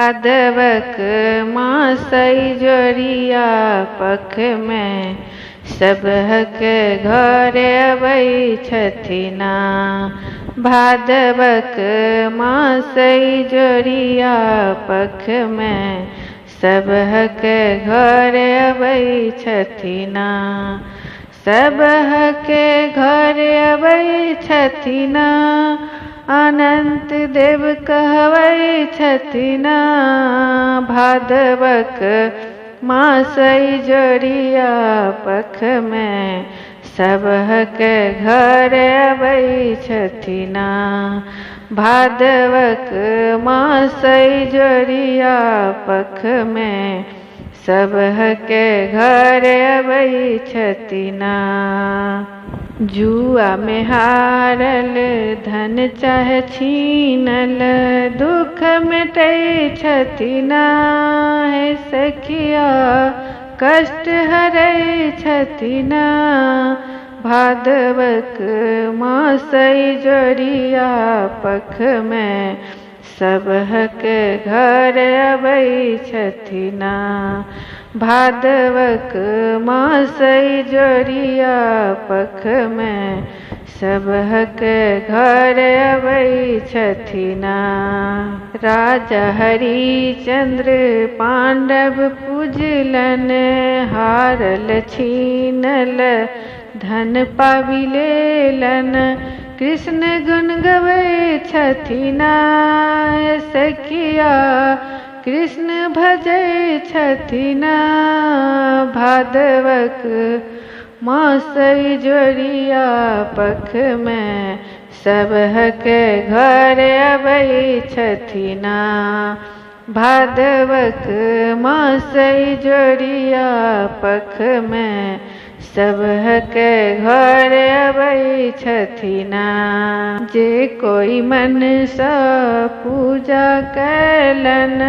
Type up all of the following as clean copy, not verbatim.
भादवक Maasai जोरिया पख में सबहक घर अबै छथिना। भादवक मासई जोरिया पख में सबहक घर अबै छथिना। सबहक घर अबै छथिना। अनंत देव कहबै छथिना। भादवक मासई जोरिया पख में सबहक घर अबै छथिना। भादवक मासई जोरिया पख में सबहक घर अबै छथिना। जुआ में हारल धन चाहे छीनल दुख मिटै छथिना। हे सखिया कष्ट हरै छथिना। भादवक मासई जोरिया पख में सबहक घर अबै छथिना। भादवक मासई जोरिया पख में सबहक घर अबै छथिना। राजा हरिश्चंद्र पांडव पूजलन हारल छीनल धन पाबि लेलन। कृष्ण गुण गबै छथिना। सखिया कृष्ण भजै छथिना। भादवक मासई जोरिया पख में सबहक घर अबै छथिना। भादवक मासई जोरिया पख में सबहक घर अबै छथिना। जे कोई मन सा पूजा कैलन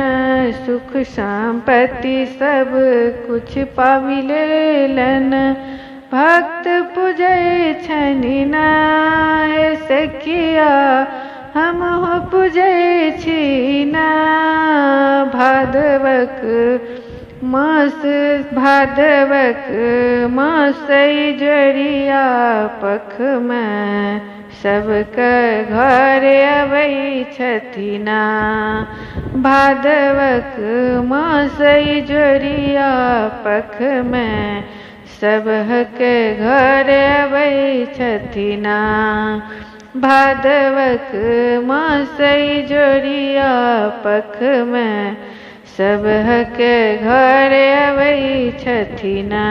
सुख संपत्ति सब कुछ पाबि लेलन। भक्त पूजै छनिना। सखिया हमहु पूजै छीना। भादवक मासई जोरिया पख में सबक घर अबै छथिना। भादवक मासई जोरिया पख में सबहक घर अबै छथिना। भादवक मासई जोरिया पख में सबहक घर अबै छथिना।